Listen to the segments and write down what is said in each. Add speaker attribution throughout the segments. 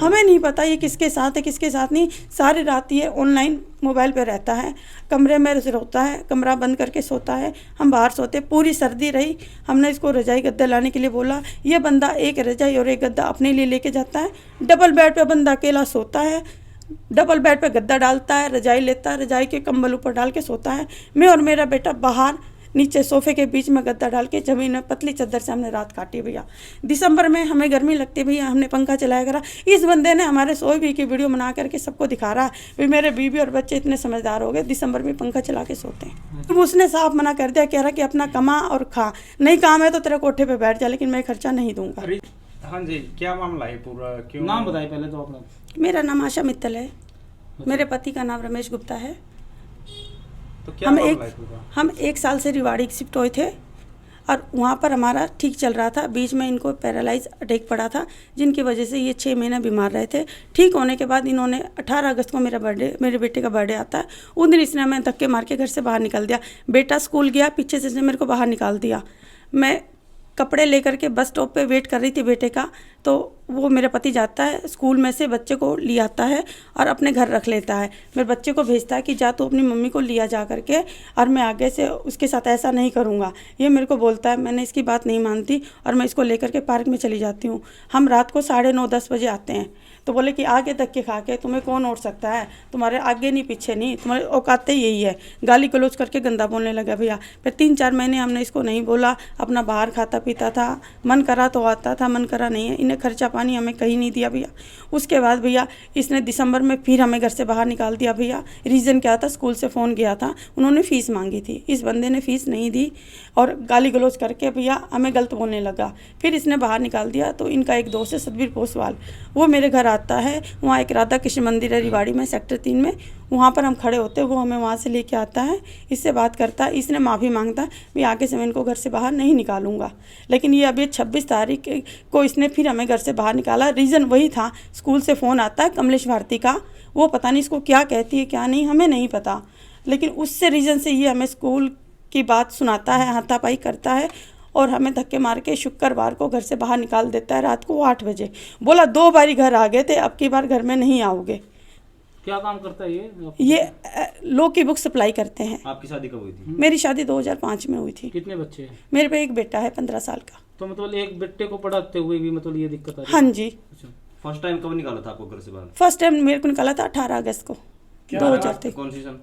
Speaker 1: हमें नहीं पता ये किसके साथ है किसके साथ नहीं। सारी रात ये ऑनलाइन मोबाइल पे रहता है, कमरे में रोता है, कमरा बंद करके सोता है, हम बाहर सोते। पूरी सर्दी रही, हमने इसको रजाई गद्दा लाने के लिए बोला, ये बंदा एक रजाई और एक गद्दा अपने लिए लेके जाता है। डबल बेड पे बंदा अकेला सोता है, डबल बेड पे गद्दा डालता है, रजाई लेता है, रजाई के कंबल ऊपर डाल के सोता है। मैं और मेरा बेटा बाहर नीचे सोफे के बीच में गद्दा डाल के जमीन में पतली चादर से हमने रात काटी भैया। दिसंबर में हमें गर्मी लगती भैया, हमने पंखा चलाया करा। इस बंदे ने हमारे सोई भी की वीडियो बना करके सबको दिखा रहा है भाई मेरे बीवी और बच्चे इतने समझदार हो गए, दिसंबर में पंखा चला के सोते हैं। तो उसने साफ मना कर दिया, कह रहा कि अपना कमा और खा, नहीं काम है तो तेरे कोठे पे बैठ जा, लेकिन मैं खर्चा नहीं दूंगा।
Speaker 2: हाँ जी, क्या मामला है पूरा, क्यों?
Speaker 3: नाम बताइए पहले तो अपना।
Speaker 1: मेरा नाम आशा मित्तल है, मेरे पति का नाम रमेश गुप्ता है।
Speaker 2: तो क्या मामला है पूरा?
Speaker 1: हम 1 साल से रिवाड़ी शिफ्ट हुए थे और वहाँ पर हमारा ठीक चल रहा था। बीच में इनको पैरालाइज अटैक पड़ा था, जिनकी वजह से ये 6 महीना बीमार रहे थे। ठीक होने के बाद इन्होंने 18 अगस्त को मेरे बेटे का बर्थडे आता है, उस दिन इसने हमें धक्के मार के घर से बाहर निकाल दिया। बेटा स्कूल गया, पीछे से इसने मेरे को बाहर निकाल दिया। मैं कपड़े लेकर के बस स्टॉप पे वेट कर रही थी बेटे का, तो वो मेरा पति जाता है स्कूल में से बच्चे को ले आता है और अपने घर रख लेता है। मेरे बच्चे को भेजता है कि जा तो अपनी मम्मी को लिया जा करके, और मैं आगे से उसके साथ ऐसा नहीं करूँगा। ये मेरे को बोलता है, मैंने इसकी बात नहीं मानती और मैं इसको लेकर के पार्क में चली जाती हूँ। हम रात को 9:30-10 बजे आते हैं, तो बोले कि आगे धक्के खा के तुम्हें कौन उठ सकता है, तुम्हारे आगे नहीं पीछे नहीं, तुम्हारे औकात यही है। गाली गलौज करके गंदा बोलने लगा भैया। फिर 3-4 महीने हमने इसको नहीं बोला, अपना बाहर खाता पीता था, मन करा तो आता था, मन करा नहीं है। इन्हें खर्चा पानी हमें कहीं नहीं दिया भैया। उसके बाद भैया इसने दिसंबर में फिर हमें घर से बाहर निकाल दिया भैया। रीज़न क्या था, स्कूल से फ़ोन गया था, उन्होंने फ़ीस मांगी थी, इस बंदे ने फ़ीस नहीं दी और गाली गलौज करके भैया हमें गलत बोलने लगा। फिर इसने बाहर निकाल दिया। तो इनका एक दोस्त है सतबीर पोसवाल, वो मेरे घर आता है। वहाँ एक राधा कृष्ण मंदिर है रिवाड़ी में, सेक्टर 3 में, वहाँ पर हम खड़े होते हैं। वो हमें वहाँ से लेके आता है, इससे बात करता है। इसने माफ़ी मांगता है, मैं आगे से मैं इनको घर से बाहर नहीं निकालूंगा। लेकिन ये अभी 26 तारीख को इसने फिर हमें घर से बाहर निकाला। रीज़न वही था, स्कूल से फ़ोन आता है कमलेश भारती का, वो पता नहीं इसको क्या कहती है क्या नहीं, हमें नहीं पता, लेकिन उससे रीज़न से ये हमें स्कूल की बात सुनाता है, हाथापाई करता है और हमें धक्के मार के शुक्रवार को घर से बाहर निकाल देता है रात को 8 बजे। बोला 2 बारी घर आ गए थे, अब की बार घर में नहीं आओगे।
Speaker 3: क्या काम करता है
Speaker 1: ये लॉ की बुक सप्लाई करते हैं।
Speaker 2: आपकी शादी कब हुई थी?
Speaker 1: मेरी शादी 2005 में हुई थी।
Speaker 3: कितने बच्चे हैं?
Speaker 1: मेरे पे एक बेटा है 15 साल का।
Speaker 3: तो मतलब एक बेटे को पढ़ाते हुए भी मतलब ये दिक्कत आ रही है?
Speaker 1: हाँ जी।
Speaker 3: अच्छा,
Speaker 2: फर्स्ट टाइम कब निकाला था आपको घर से बाहर?
Speaker 1: फर्स्ट टाइम मेरे को निकाला था 18 अगस्त को 2023।
Speaker 2: कौन सी सन?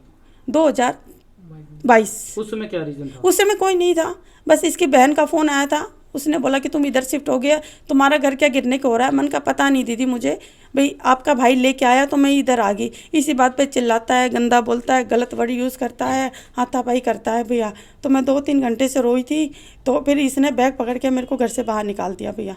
Speaker 1: 2022।
Speaker 3: उस समय क्या रीजन था?
Speaker 1: उस समय कोई नहीं था, बस इसकी बहन का फ़ोन आया था, उसने बोला कि तुम इधर शिफ्ट हो गया, तुम्हारा घर क्या गिरने को हो रहा है। मन का पता नहीं दीदी मुझे, भाई आपका भाई लेके आया तो मैं इधर आ गई। इसी बात पे चिल्लाता है, गंदा बोलता है, गलत वर्ड यूज़ करता है, हाथापाई करता है भैया। तो मैं 2-3 घंटे से रोई थी, तो फिर इसने बैग पकड़ के मेरे को घर से बाहर निकाल दिया भैया।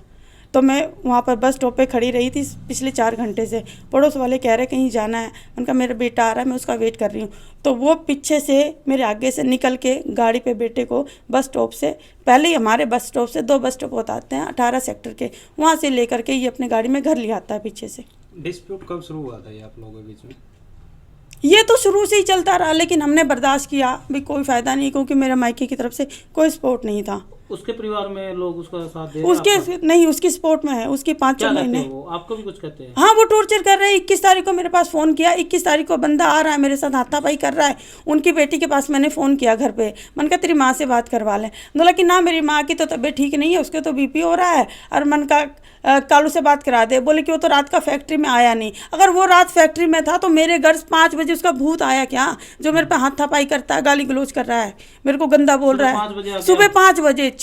Speaker 1: तो मैं वहाँ पर बस स्टॉप पे खड़ी रही थी पिछले 4 घंटे से। पड़ोस वाले कह रहे कहीं जाना है, उनका मेरा बेटा आ रहा है, मैं उसका वेट कर रही हूँ। तो वो पीछे से मेरे आगे से निकल के गाड़ी पे बेटे को बस स्टॉप से, पहले ही हमारे बस स्टॉप से 2 बस स्टॉप बताते हैं 18 सेक्टर के, वहाँ से लेकर के ये अपने गाड़ी में घर ले आता है पीछे से।
Speaker 2: डिस्प्यूट कब शुरू हुआ था ये आप लोगों के बीच में?
Speaker 1: ये तो शुरू से ही चलता रहा, लेकिन हमने बर्दाश्त किया भी, कोई फ़ायदा नहीं, क्योंकि मेरे मायके की तरफ से कोई सपोर्ट नहीं था।
Speaker 3: उसके परिवार में लोग उसका साथ दे
Speaker 1: उसके नहीं, उसकी सपोर्ट में है, उसकी 5-6 महीने।
Speaker 3: आपको भी कुछ कहते हैं?
Speaker 1: हाँ, वो टॉर्चर कर रहे हैं। 21 तारीख को मेरे पास फ़ोन किया, 21 तारीख को बंदा आ रहा है मेरे साथ, हाथापाई कर रहा है। उनकी बेटी के पास मैंने फ़ोन किया घर पे, मन का तेरी माँ से बात करवा लें। बोला कि ना मेरी माँ की तो तबीयत ठीक नहीं है, उसके तो बीपी हो रहा है, और मन का कालू से बात करा दे। बोले कि वो तो रात का फैक्ट्री में आया नहीं। अगर वो रात फैक्ट्री में था तो मेरे घर 5 बजे उसका भूत आया क्या, जो मेरे पे हाथापाई करता है, गाली गलौज कर रहा है, मेरे को गंदा बोल रहा है। सुबह 5 बजे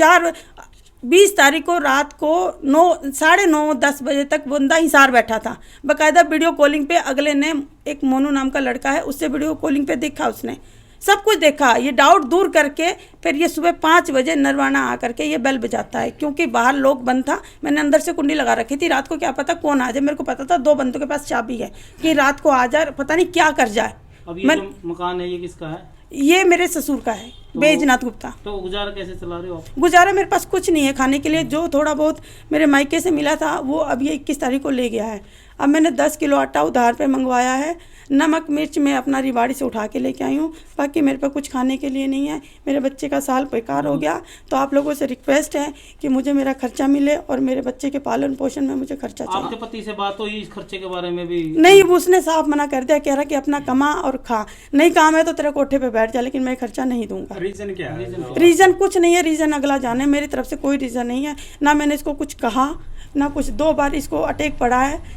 Speaker 1: 20 तारीख को रात को 9-10 बजे तक बंदा हिसार बैठा था, बाकायदा वीडियो कॉलिंग पे। अगले ने, एक मोनू नाम का लड़का है, उससे वीडियो कॉलिंग पे देखा, उसने सब कुछ देखा। ये डाउट दूर करके फिर ये सुबह 5 बजे नरवाना आकर के ये बेल बजाता है, क्योंकि बाहर लोग बंद था। मैंने अंदर से कुंडी लगा रखी थी, रात को क्या पता कौन आ जाए। मेरे को पता था 2 बंदों के पास चाबी है कि रात को आ जाए, पता नहीं क्या कर जाए।
Speaker 3: अब ये जो मकान है ये किसका है?
Speaker 1: ये मेरे ससुर का है, बैजनाथ गुप्ता।
Speaker 3: तो गुजारा कैसे चला रहे हो आप?
Speaker 1: गुजारा मेरे पास कुछ नहीं है खाने के लिए, जो थोड़ा बहुत मेरे मायके से मिला था वो अब ये 21 तारीख को ले गया है। अब मैंने 10 किलो आटा उधार पे मंगवाया है। नमक मिर्च मैं अपना रिवाड़ी से उठा के लेके आई हूँ, बाकी मेरे पास कुछ खाने के लिए नहीं है। मेरे बच्चे का साल बेकार हो गया, तो आप लोगों से रिक्वेस्ट है कि मुझे मेरा खर्चा मिले और मेरे बच्चे के पालन पोषण में मुझे खर्चा चाहिए।
Speaker 3: आपके पति से बात हुई इस खर्चे के बारे में भी?
Speaker 1: नहीं, उसने साफ मना कर दिया, कह रहा कि अपना कमा और खा, नहीं काम है तो तेरे कोठे पे बैठ जा, लेकिन मैं खर्चा नहीं दूंगा।
Speaker 2: रीजन क्या है?
Speaker 1: रीज़न कुछ नहीं है, रीज़न अगला जाने, मेरी तरफ से कोई रीज़न नहीं है। ना मैंने इसको कुछ कहा ना कुछ। 2 बार इसको अटैक पड़ा है।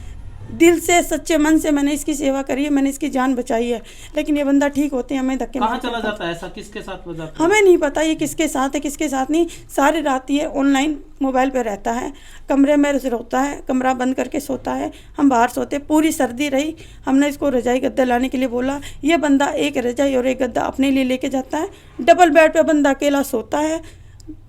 Speaker 1: दिल से सच्चे मन से मैंने इसकी सेवा करी है, मैंने इसकी जान बचाई है, लेकिन ये बंदा ठीक होते हैं हमें धक्के
Speaker 3: कहाँ
Speaker 1: मारते
Speaker 3: चला
Speaker 1: हैं।
Speaker 3: जाता है ऐसा? किसके साथ हो जाता है?
Speaker 1: हमें नहीं पता ये किसके साथ है किसके साथ नहीं। सारी रात ये ऑनलाइन मोबाइल पे रहता है, कमरे में रोता है, कमरा बंद करके सोता है, हम बाहर सोते। पूरी सर्दी रही, हमने इसको रजाई गद्दा लाने के लिए बोला, ये बंदा एक रजाई और एक गद्दा अपने लिए लेके जाता है। डबल बेड पे बंदा अकेला सोता है,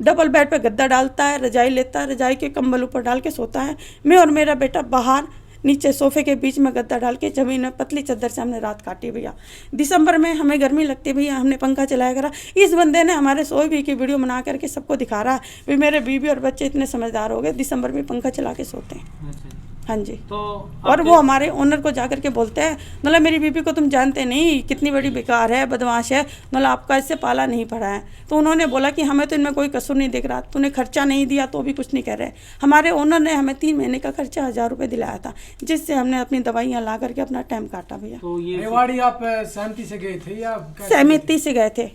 Speaker 1: डबल बेड पे गद्दा डालता है, रजाई लेता है, रजाई के कंबल ऊपर डाल के सोता है। मैं और मेरा बेटा बाहर नीचे सोफे के बीच में गद्दा डाल के जमीन में पतली चादर से हमने रात काटी भैया। दिसंबर में हमें गर्मी लगती है भैया, हमने पंखा चलाया करा। इस बंदे ने हमारे सोई भी की वीडियो बना करके सबको दिखा रहा है भी मेरे बीवी और बच्चे इतने समझदार हो गए, दिसंबर में पंखा चला के सोते हैं।
Speaker 3: अच्छा।
Speaker 1: हाँ जी।
Speaker 3: तो
Speaker 1: और वो हमारे ओनर को जा करके बोलते हैं, मतलब मेरी बीबी को तुम जानते नहीं कितनी बड़ी बेकार है, बदमाश है, मतलब आपका इससे पाला नहीं पड़ा है। तो उन्होंने बोला कि हमें तो इनमें कोई कसूर नहीं दिख रहा, तूने खर्चा नहीं दिया तो भी कुछ नहीं कर रहे। हमारे ओनर ने हमें 3 महीने का खर्चा 1000 रुपये दिलाया था, जिससे हमने अपनी दवाइयाँ ला करके अपना टाइम काटा भैया।
Speaker 3: तो ये
Speaker 4: रेवाड़ी आप सहमति से गए थे या
Speaker 1: सहमति से गए थे।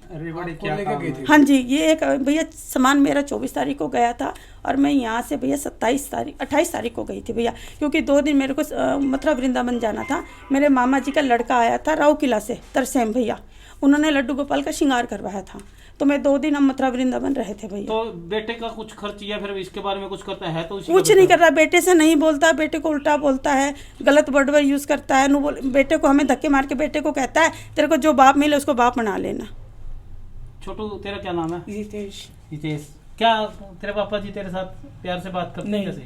Speaker 2: रेवाड़ी
Speaker 4: आपको
Speaker 2: क्या
Speaker 4: लेकर
Speaker 2: काम
Speaker 4: गए
Speaker 2: है?
Speaker 4: थे?
Speaker 1: हाँ जी, ये एक भैया सामान मेरा 24 तारीख को गया था और मैं यहाँ से भैया 28 तारीख को गई थी भैया, क्योंकि 2 दिन मेरे को मथुरा वृंदावन जाना था। मेरे मामा जी का लड़का आया था राव किला से, तरसेम भैया, उन्होंने लड्डू गोपाल का श्रृंगार करवाया था, तो मैं 2 दिन हम मथुरा वृंदावन रहे थे भैया।
Speaker 3: तो बेटे का कुछ खर्च या फिर इसके बारे में कुछ करता है? तो
Speaker 1: कुछ नहीं कर रहा, बेटे से नहीं बोलता, बेटे को उल्टा बोलता है, गलत वर्ड यूज़ करता है। बेटे को हमें धक्के मार के बेटे को कहता है तेरे को जो बाप मिले उसको बाप बना लेना।
Speaker 3: छोटू, तेरा क्या नाम है?
Speaker 5: जितेश।
Speaker 3: हितेश। क्या तेरे पापा जी तेरे साथ प्यार से बात करते हैं?
Speaker 5: नहीं।
Speaker 3: कैसे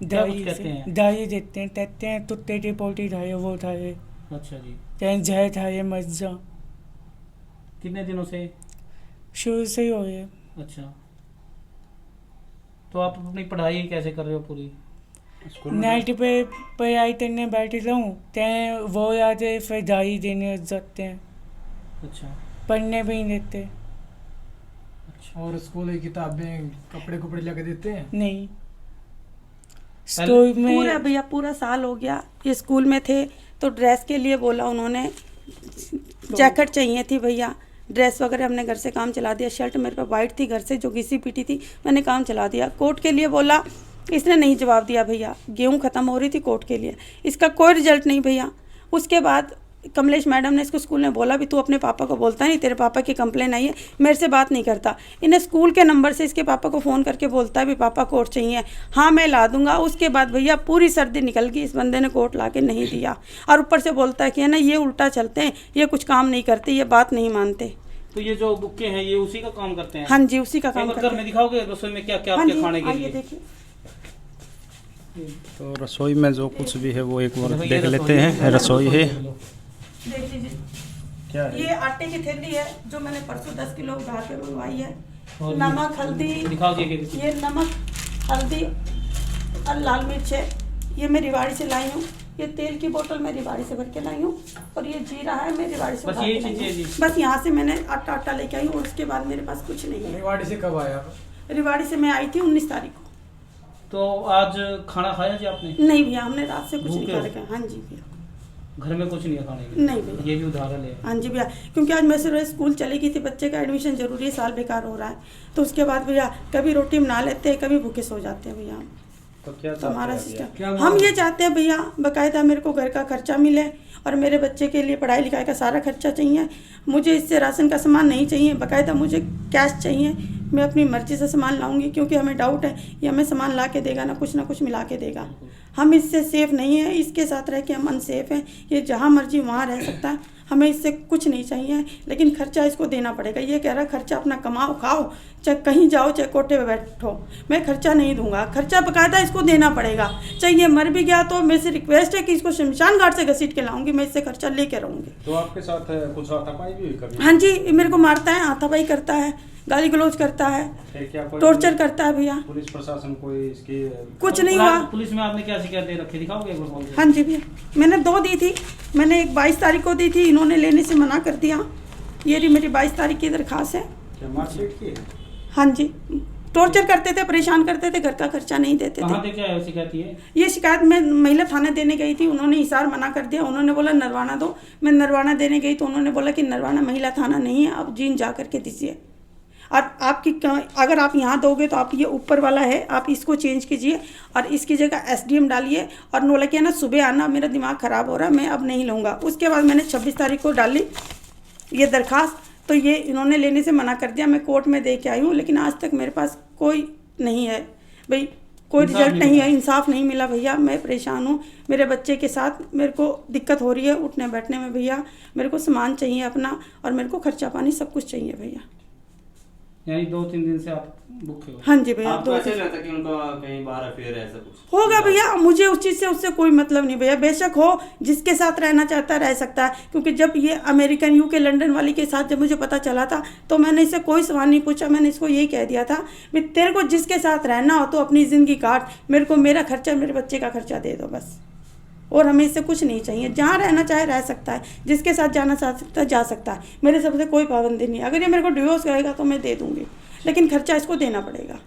Speaker 3: क्या कुछ कहते हैं?
Speaker 5: दाई देते हैं, कहते हैं तो तेरी पोटी ढाए वो ढाए,
Speaker 3: अच्छा जी।
Speaker 5: चाहे जय ढाए मत जा।
Speaker 3: कितने दिनों से?
Speaker 5: शुरू से ही हो गए।
Speaker 3: अच्छा। तो आप अपनी पढ़ाई कैसे कर रहे हो पूरी?
Speaker 2: स्कूल में
Speaker 5: नाइट पे पढ़ाई करने बैठे रहूँ ते वो आते फिर दाई देने जाते हैं,
Speaker 3: अच्छा
Speaker 5: पढ़ने भी नहीं देते।
Speaker 4: और स्कूल की किताबें कपड़े कपड़े लगा देते हैं?
Speaker 5: नहीं। स्कूल
Speaker 1: पूरा
Speaker 5: में
Speaker 1: भैया पूरा साल हो गया, ये स्कूल में थे तो ड्रेस के लिए बोला उन्होंने, जैकेट चाहिए थी भैया, ड्रेस वगैरह हमने घर से काम चला दिया। शर्ट मेरे पास वाइट थी घर से जो घिसी पीटी थी, मैंने काम चला दिया। कोर्ट के लिए बोला, इसने नहीं जवाब दिया भैया, गेहूं ख़त्म हो रही थी कोर्ट के लिए, इसका कोई रिजल्ट नहीं भैया। उसके बाद कमलेश मैडम ने इसको स्कूल में बोला भी तू अपने पापा को बोलता नहीं, तेरे पापा की कंप्लेन आई है, मेरे से बात नहीं करता। इन्हें स्कूल के नंबर से इसके पापा को फ़ोन करके बोलता है भी पापा कोर्ट चाहिए, हाँ मैं ला दूंगा। उसके बाद भैया पूरी सर्दी निकल गई, इस बंदे ने कोर्ट ला के नहीं दिया, और ऊपर से बोलता है कि है ना ये उल्टा चलते हैं, ये कुछ काम नहीं करते, ये बात नहीं मानते।
Speaker 3: तो ये जो बुक्के हैं ये उसी का काम करते हैं?
Speaker 1: हाँ जी, उसी का काम
Speaker 3: एक बार
Speaker 1: करते
Speaker 3: घर में
Speaker 1: हैं।
Speaker 3: दिखाओगे रसोई में क्या क्या
Speaker 1: हाँ
Speaker 3: आपके
Speaker 1: जी,
Speaker 3: खाने के
Speaker 1: आइए
Speaker 3: लिए?
Speaker 1: देखिए।
Speaker 2: तो रसोई में जो कुछ भी है वो एक बार
Speaker 3: ये
Speaker 2: देख
Speaker 3: रसोई
Speaker 2: लेते हैं। रसोई है
Speaker 1: देख लीजिए,
Speaker 2: क्या है?
Speaker 1: ये आटे की थैली है जो मैंने परसों 10 किलो उधार पे मंगवाई है।
Speaker 3: और
Speaker 1: नमक हल्दी,
Speaker 3: दिखाओ ये
Speaker 1: नमक हल्दी और लाल मिर्च है, ये मैं रिवाड़ी से लाई हूँ। ये तेल की बोतल मैं रिवाड़ी से भर के लाई हूँ, और ये जीरा है मैं रिवाड़ी से
Speaker 3: बस
Speaker 1: उठा
Speaker 3: यही
Speaker 1: के लाई
Speaker 3: चीज़ें
Speaker 1: हूँ।
Speaker 3: जी।
Speaker 1: बस यहाँ से मैंने आटा लेके आई हूँ, और उसके बाद मेरे पास कुछ नहीं है।
Speaker 4: रेवाड़ी से कब आया आप?
Speaker 1: रिवाड़ी से मैं आई थी 19 तारीख को।
Speaker 3: तो आज खाना खाया जी आपने?
Speaker 1: नहीं भैया, हमने रात से कुछ नहीं
Speaker 3: भूखे
Speaker 1: खा
Speaker 3: हो?
Speaker 1: रखा। हाँ जी भैया।
Speaker 3: घर में कुछ नहीं है खाने के?
Speaker 1: नहीं भैया।
Speaker 3: ये भी उदाहरण है।
Speaker 1: हाँ जी भैया, क्योंकि आज मैं सुबह स्कूल चली गई थी, बच्चे का एडमिशन जरूरी है, साल बेकार हो रहा है, तो उसके बाद भैया कभी रोटी बना लेते हैं, कभी भूखे सो जाते हैं भैया।
Speaker 2: तो क्या
Speaker 1: तो हमारा
Speaker 2: चाहते हैं
Speaker 1: सिस्टम, हम ये चाहते हैं भैया बाकायदा मेरे को घर का खर्चा मिले, और मेरे बच्चे के लिए पढ़ाई लिखाई का सारा खर्चा चाहिए। मुझे इससे राशन का सामान नहीं चाहिए, बाकायदा मुझे कैश चाहिए। मैं अपनी मर्जी से सामान लाऊंगी, क्योंकि हमें डाउट है ये हमें सामान ला के देगा ना कुछ मिला के देगा। हम इससे सेफ नहीं है, इसके साथ रह के हम अनसेफ हैं। ये जहाँ मर्जी वहाँ रह सकता है, हमें इससे कुछ नहीं चाहिए, लेकिन खर्चा इसको देना पड़ेगा। ये कह रहा है खर्चा अपना कमाओ खाओ, चाहे कहीं जाओ चाहे कोठे पे बैठो, मैं खर्चा नहीं दूंगा। खर्चा बकायदा इसको देना पड़ेगा, चाहे ये मर भी गया तो मेरे से रिक्वेस्ट है कि इसको शमशान घाट से घसीट के लाऊंगी, मैं इससे खर्चा लेके रहूंगी।
Speaker 2: तो आपके साथ कुछ हाथापाई भी हुई कभी?
Speaker 1: हाँ जी, मेरे को मारता है, हाथापाई करता है, गाली गलौज करता है,
Speaker 2: फिर क्या कोई
Speaker 1: टॉर्चर करता है भैया।
Speaker 2: पुलिस प्रशासन कोई इसकी
Speaker 1: कुछ नहीं हुआ।
Speaker 3: पुलिस में आपने क्या शिकायत दे रखी, दिखाओगे एक बार फोन से?
Speaker 1: हाँ जी भैया, मैंने 2 दी थी। मैंने एक 22 तारीख को दी थी, इन्होंने लेने से मना कर दिया। ये रही मेरी 22 तारीख की दरख्वास्त है।
Speaker 2: क्या मार्कशीट की है?
Speaker 1: हाँ जी, टॉर्चर करते थे, परेशान करते थे, घर का खर्चा नहीं देते
Speaker 3: कहाँ
Speaker 1: थे।
Speaker 3: दे क्या है शिकायत ये?
Speaker 1: ये शिकायत मैं महिला थाने देने गई थी, उन्होंने हिसार मना कर दिया। उन्होंने बोला नरवाना दो। मैं नरवाना देने गई तो उन्होंने बोला कि नरवाना महिला थाना नहीं है, आप जीन जा करके दीजिए। और आपकी अगर आप यहाँ दोगे तो आप ये ऊपर वाला है, आप इसको चेंज कीजिए और इसकी जगह SDM डालिए। और बोला कि ना सुबह आना, मेरा दिमाग ख़राब हो रहा है, मैं अब नहीं लूँगा। उसके बाद मैंने 26 तारीख को डाली ये दरख्वास्त, तो ये इन्होंने लेने से मना कर दिया। मैं कोर्ट में दे के आई हूँ, लेकिन आज तक मेरे पास कोई नहीं है भाई, कोई रिजल्ट नहीं है, इंसाफ नहीं मिला भैया। मैं परेशान हूँ, मेरे बच्चे के साथ मेरे को दिक्कत हो रही है उठने बैठने में भैया। मेरे को सामान चाहिए अपना और मेरे को खर्चा पानी सब कुछ चाहिए भैया।
Speaker 3: यानी 2-3 दिन से आप भूखे हो?
Speaker 1: हाँ जी भैया।
Speaker 6: आपको ऐसे लगता है कि उनका कहीं बाहर अफेयर है, ऐसा कुछ
Speaker 1: होगा भैया, मुझे उस चीज़ से उससे कोई मतलब नहीं भैया। बेशक हो, जिसके साथ रहना चाहता रह सकता है। क्योंकि जब ये अमेरिकन UK लंदन वाली के साथ जब मुझे पता चला था तो मैंने इससे कोई सवाल नहीं पूछा। मैंने इसको यही कह दिया था कि तेरे को जिसके साथ रहना हो तो अपनी ज़िंदगी काट, मेरे को मेरा खर्चा, मेरे बच्चे का खर्चा दे दो बस। और हमें इससे कुछ नहीं चाहिए। जहाँ रहना चाहे रह सकता है, जिसके साथ जाना चाह सकता है जा सकता है, मेरे सबसे कोई पाबंदी नहीं है। अगर ये मेरे को डिवोर्स करेगा तो मैं दे दूँगी, लेकिन खर्चा इसको देना पड़ेगा।